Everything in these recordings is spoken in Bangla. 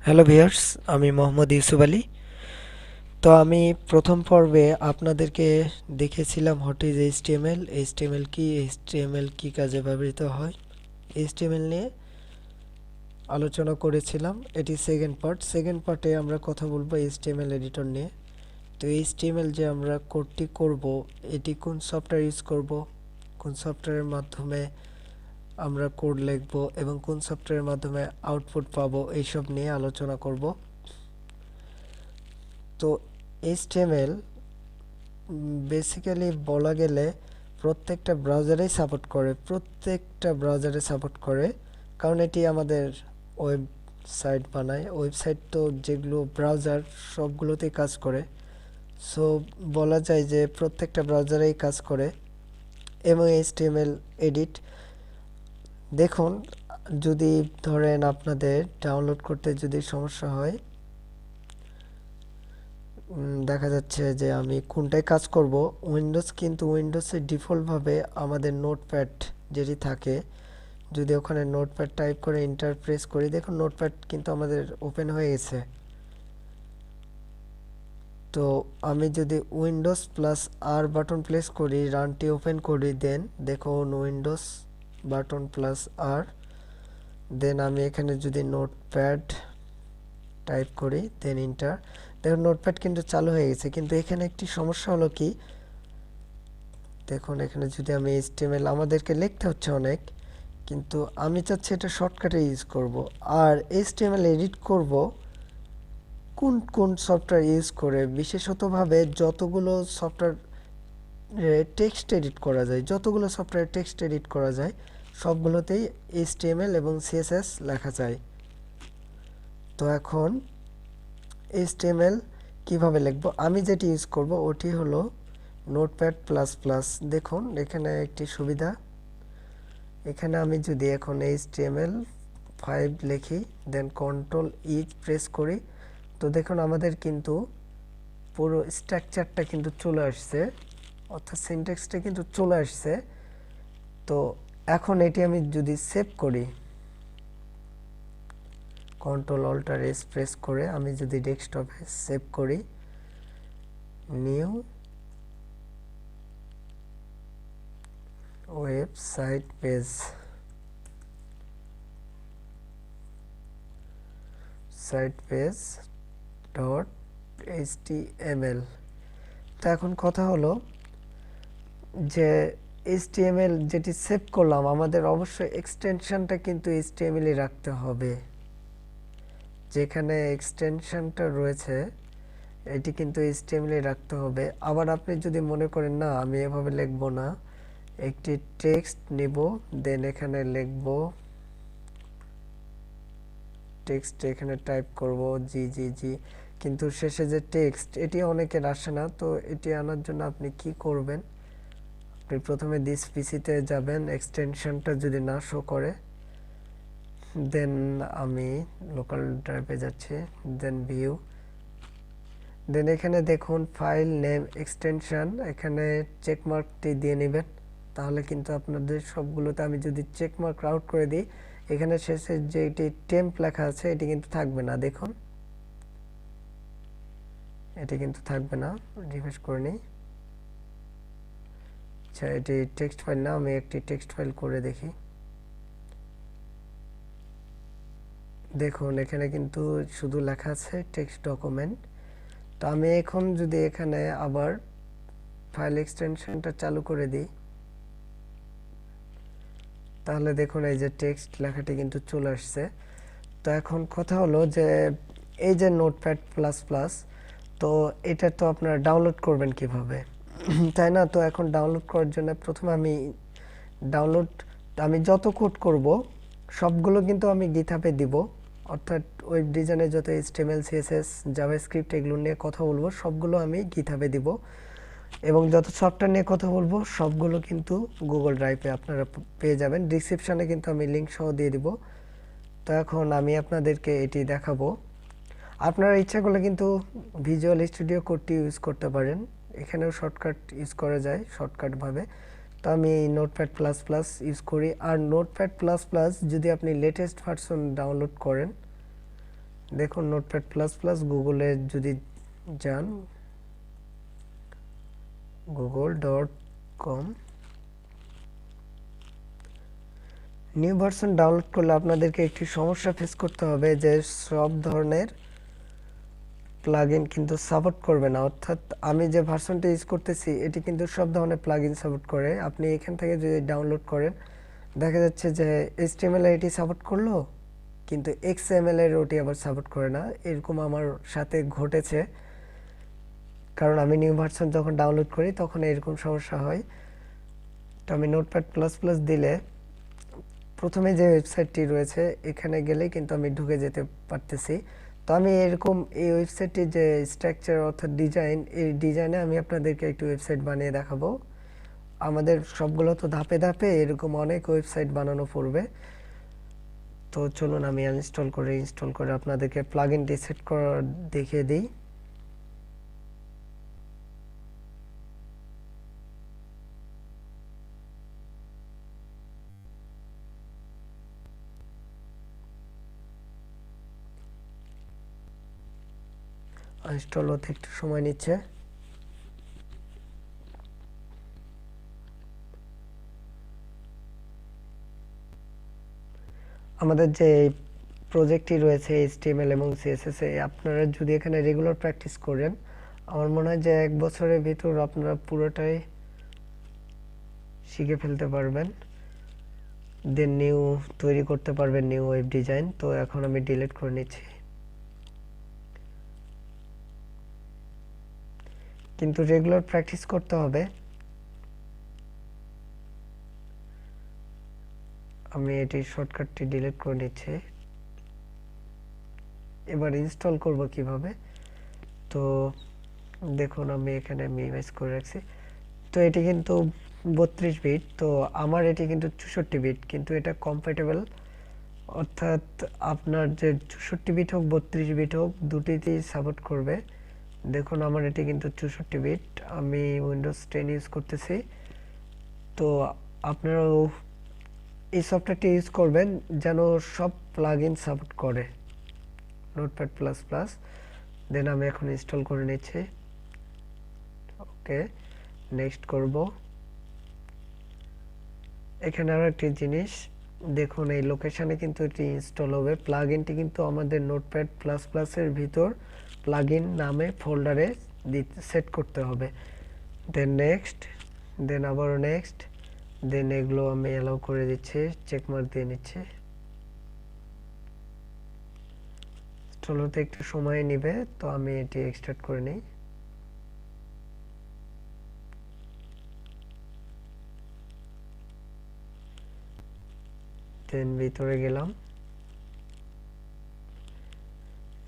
হ্যালো ভিউয়ার্স, আমি মোহাম্মদ ইউসুফ আলী। তো আমি প্রথম পর্বে আপনাদেরকে দেখেছিলাম হোয়াট ইজ এইচটিএমএল, এইচটিএমএল কি কাজে ব্যবহৃত হয়, এইচটিএমএল নিয়ে আলোচনা করেছিলাম। এটি সেকেন্ড পার্টে আমরা কথা বলবো এইচটিএমএল এডিটর নিয়ে। তো এইচটিএমএল যে আমরা কোডটি করব, এটি কোন সফটওয়্যার ইউজ করব, কোন সফটওয়্যারের মাধ্যমে আমরা কোড লিখব এবং কোন সফটওয়্যারের মাধ্যমে আউটপুট পাবো, এইসব নিয়ে আলোচনা করব। তো এইচটিএমএল বেসিক্যালি বলা গেলে প্রত্যেকটা ব্রাউজারে সাপোর্ট করে, কারণ এটি আমাদের ওয়েবসাইট বানায়। ওয়েবসাইট তো যেগুলো ব্রাউজার সবগুলোতেই কাজ করে, সো বলা যায় যে প্রত্যেকটা ব্রাউজারেই কাজ করে। এবং এইচটিএমএল এডিট দেখুন, যদি ধরেন আপনাদের ডাউনলোড করতে যদি সমস্যা হয়, দেখা যাচ্ছে যে আমি কোনটায় কাজ করব। উইন্ডোজে ডিফল্টভাবে আমাদের নোটপ্যাড যেটি থাকে, যদি ওখানে নোটপ্যাড টাইপ করে এন্টার প্রেস করি, দেখুন নোটপ্যাড কিন্তু আমাদের ওপেন হয়ে গেছে। তো আমি যদি উইন্ডোজ প্লাস আর বাটন প্রেস করি, রানটি ওপেন করি, দেন দেখুন উইন্ডোজ বাটন প্লাস আর, দেন আমি এখানে যদি নোটপ্যাড টাইপ করি, দেন এন্টার, দেখুন নোটপ্যাড কিন্তু চালু হয়ে গেছে। কিন্তু এখানে একটি সমস্যা হলো কি, দেখুন এখানে যদি আমি এইচটিএমএল আমাদেরকে লিখতে হচ্ছে অনেক, কিন্তু আমি চাচ্ছি এটা শর্টকাটে ইউজ করব। আর এইচটিএমএল এডিট করব কোন কোন সফটওয়্যার ইউজ করে, বিশেষতভাবে যতগুলো সফটওয়্যারে টেক্সট এডিট করা যায় সবগুলোতেই এইচটিএমএল এবং সিএসএস লেখা যায়। তো এখন এইচটিএমএল কিভাবে লিখব, আমি যেটি ইউজ করব ওটি হলো নোটপ্যাড প্লাস প্লাস। দেখুন এখানে একটি সুবিধা, এখানে আমি যদি এখন HTML5 লিখি, দেন কন্ট্রোল ই প্রেস করি, তো দেখুন আমাদের কিন্তু পুরো স্ট্রাকচারটা কিন্তু চলে আসছে, অর্থাৎ সিনট্যাক্সটা কিন্তু চলে আসছে। তো এখন এটি আমি যদি সেভ করি, কন্ট্রোল অল্টার এস প্রেস করে আমি যদি ডেস্কটপে সেভ করি, new website page, dot HTML. তো এখন কথা হলো যে এইচটিএমএল যেটি সেভ করলাম, আমাদের অবশ্যই এক্সটেনশনটা কিন্তু এইচটিএমএলই রাখতে হবে। যেখানে এক্সটেনশনটা রয়েছে এটি কিন্তু এইচটিএমএলই রাখতে হবে। আবার আপনি যদি মনে করেন না আমি এভাবে লিখব না, একটি টেক্সট নিব, দেন এখানে লিখব টেক্সট, এখানে টাইপ করব জি জি জি, কিন্তু শেষে যে টেক্সট এটি অনেকের আসে না। তো এটি আনার জন্য আপনি কি করবেন, আপনি প্রথমে দিস পিসিতে যাবেন, এক্সটেনশনটা যদি না শো করে, দেন আমি লোকাল ড্রাইভে যাচ্ছি, দেন ভিউ, দেন এখানে দেখুন ফাইল নেম এক্সটেনশন, এখানে চেকমার্কটি দিয়ে নেবেন, তাহলে কিন্তু আপনাদের সবগুলোতে আমি যদি চেকমার্ক আউট করে দিই, এখানে শেষে যে এটি টেম্প লেখা আছে এটি কিন্তু থাকবে না। দেখুন এটি কিন্তু থাকবে না, রিফ্রেশ করে নিই। আচ্ছা এটি টেক্সট ফাইল না, আমি একটি টেক্সট ফাইল করে দেখি। দেখুন এখানে কিন্তু শুধু লেখা আছে টেক্সট ডকুমেন্ট। তো আমি এখন যদি এখানে আবার ফাইল এক্সটেনশনটা চালু করে দিই, তাহলে দেখুন এই যে টেক্সট লেখাটি কিন্তু চলে আসছে। তো এখন কথা হলো যে এই যে নোটপ্যাড প্লাস প্লাস, তো এটা তো আপনারা ডাউনলোড করবেন কিভাবে, তাই না? তো এখন ডাউনলোড করার জন্য প্রথমে আমি যত কোড করব সবগুলো কিন্তু আমি গিটহাবে দিব, অর্থাৎ ওয়েব ডিজাইনে যত এইচটিএমএল সিএসএস জাভাস্ক্রিপ্ট এগুলো নিয়ে কথা বলবো সবগুলো আমি গিটহাবে দিব, এবং যত সফটওয়্যার নিয়ে কথা বলবো সবগুলো কিন্তু গুগল ড্রাইভে আপনারা পেয়ে যাবেন। ডিসক্রিপশনে কিন্তু আমি লিঙ্ক সহ দিয়ে দিব। তো এখন আমি আপনাদেরকে এটি দেখাবো। আপনারা ইচ্ছা করলে কিন্তু ভিজুয়াল স্টুডিও কোডটি ইউজ করতে পারেন, এখানেও শর্টকাট ইউজ করা যায় শর্টকাটভাবে। তো আমি নোটপ্যাড প্লাস প্লাস ইউজ করি। আর নোটপ্যাড প্লাস প্লাস যদি আপনি লেটেস্ট ভার্সন ডাউনলোড করেন, দেখুন নোটপ্যাড প্লাস প্লাস গুগলে যদি যান google.com নিউ ভার্সন ডাউনলোড করলে আপনাদেরকে একটি সমস্যা ফেস করতে হবে যে সব ধরনের প্লাগইন কিন্তু সাপোর্ট করবে না। অর্থাৎ আমি যে ভার্সনটা ইউজ করতেছি এটি কিন্তু সব ধরনের প্লাগইন সাপোর্ট করে। আপনি এখান থেকে যদি ডাউনলোড করেন দেখা যাচ্ছে যে HTML এটি সাপোর্ট করলো কিন্তু XML এর ওটি আবার সাপোর্ট করে না। এরকম আমার সাথে ঘটেছে, কারণ আমি নিউ ভার্সন যখন ডাউনলোড করি তখন এরকম সমস্যা হয়। তো আমি নোটপ্যাড প্লাস প্লাস দিলে প্রথমে যে ওয়েবসাইটটি রয়েছে এখানে গেলেই কিন্তু আমি ঢুকে যেতে পারতেছি। তো আমি এরকম এই ওয়েবসাইটটির যে স্ট্রাকচার অর্থাৎ ডিজাইন, এই ডিজাইনে আমি আপনাদেরকে একটি ওয়েবসাইট বানিয়ে দেখাবো। আমাদের সবগুলো তো ধাপে ধাপে এরকম অনেক ওয়েবসাইট বানানো পড়বে। তো চলুন আমি ইনস্টল করে আপনাদেরকে প্লাগইনটি সেট করা দেখিয়ে দিই। ইনস্টল হতে একটু সময় নিচ্ছে। আমাদের যে প্রজেক্টটি রয়েছে HTML এবং CSS এ আপনারা যদি এখানে রেগুলার প্র্যাকটিস করেন আমার মনে হয় যে 1 বছরের ভিতর আপনারা পুরোটাই শিখে ফেলতে পারবেন, দেন নিউ তৈরি করতে পারবেন নিউ ওয়েব ডিজাইন। তো এখন আমি ডিলিট করে নিচ্ছি, কিন্তু রেগুলার প্র্যাকটিস করতে হবে। আমি এটি শর্টকাটটি ডিলিট করে নিচ্ছি। এবার ইনস্টল করব কিভাবে, তো দেখুন আমি এখানে মিনিমাইজ করে রাখছি। তো এটি কিন্তু 32 বিট, তো আমার এটি কিন্তু 64 বিট, কিন্তু এটা কম্প্যাটেবল। অর্থাৎ আপনার যে 64 বিট হোক 32 বিট হোক দুটিতেই সাপোর্ট করবে। দেখুন আমার এটি কিন্তু 64 বিট, আমি উইন্ডোজ 10 ইউজ করতেছি। তো আপনারাও এই সফটওয়্যারটি ইউজ করবেন যেন সব প্লাগইন সাপোর্ট করে নোটপ্যাড প্লাস প্লাস। দেন আমি এখন ইনস্টল করে নিচ্ছি। ওকে, নেক্সট করব। এখানে আরো একটি জিনিস দেখুন, এই লোকেশনে কিন্তু এটি ইনস্টল হবে। প্লাগইনটি কিন্তু আমাদের নোটপ্যাড প্লাস প্লাস এর ভিতর প্লাগইন নামে ফোল্ডারে সেট করতে হবে। দেন নেক্সট, দেন আবার নেক্সট, দেন এগুলো আমি অ্যালাউ করে দিচ্ছি, চেক মার্ক দিয়ে নিচ্ছি। ইনস্টল হতে একটু সময় নেবে, তো আমি এটি এক্সট্রাক্ট করে নিই। দেন ভিতরে গেলাম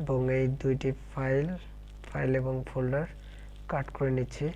এবং এই দুইটি ফাইল এবং ফোল্ডার কাট করে নিচ্ছি।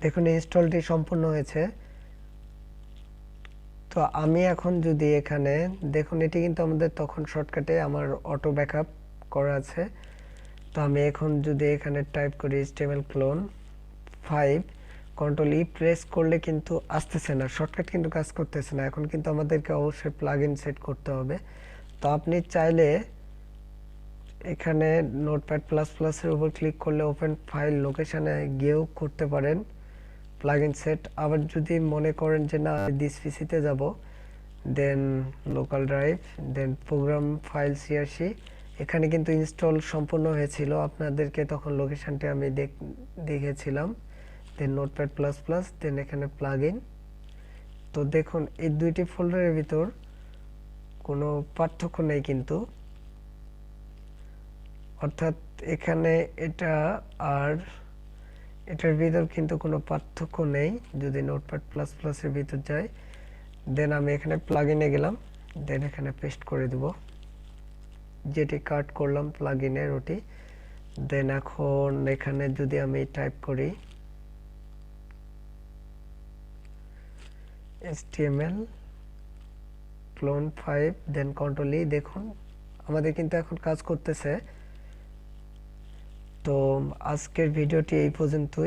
দেখুন ইনস্টলটি সম্পূর্ণ হয়েছে। তো আমি এখন যদি এখানে দেখুন এটি কিন্তু আমাদের তখন শর্টকাটে আমার অটো ব্যাকআপ করা আছে। তো আমি এখন যদি এখানে টাইপ করি HTML clone 5 control E press করলে কিন্তু আসতেছে না, শর্টকাট কিন্তু কাজ করতেছে না। এখন কিন্তু আমাদেরকে অবশ্যই প্লাগইন সেট করতে হবে। তো আপনি চাইলে এখানে নোটপ্যাড প্লাস প্লাস এর উপর ক্লিক করলে ওপেন ফাইল লোকেশনে গিয়েও করতে পারেন প্লাগইন সেট। আবার যদি মনে করেন যে না দিস পিসিতে যাব, দেন লোকাল ড্রাইভ, দেন প্রোগ্রাম ফাইল সিআরসি, এখানে কিন্তু ইনস্টল সম্পূর্ণ হয়েছিল, আপনাদেরকে তখন লোকেশনটি আমি দেখেছিলাম। দেন নোটপ্যাড প্লাস প্লাস, দেন এখানে প্লাগইন। তো দেখুন এই দুইটি ফোল্ডারের ভিতর কোনো পার্থক্য নেই কিন্তু, অর্থাৎ এখানে এটা আর এটার ভিতর কিন্তু কোনো পার্থক্য নেই। যদি নোটপ্যাড প্লাস প্লাস এর ভিতর যাই, দেন আমি এখানে প্লাগইনে গেলাম, দেন এখানে পেস্ট করে দেব যেটি কাট করলাম প্লাগইনের ওটি। দেন এখন এখানে যদি আমি টাইপ করি HTML ক্লোন 5 দেন কন্ট্রোল ই, দেখুন আমাদের কিন্তু এখন কাজ করতেছে। তো আজকের ভিডিওটি এই পর্যন্তই।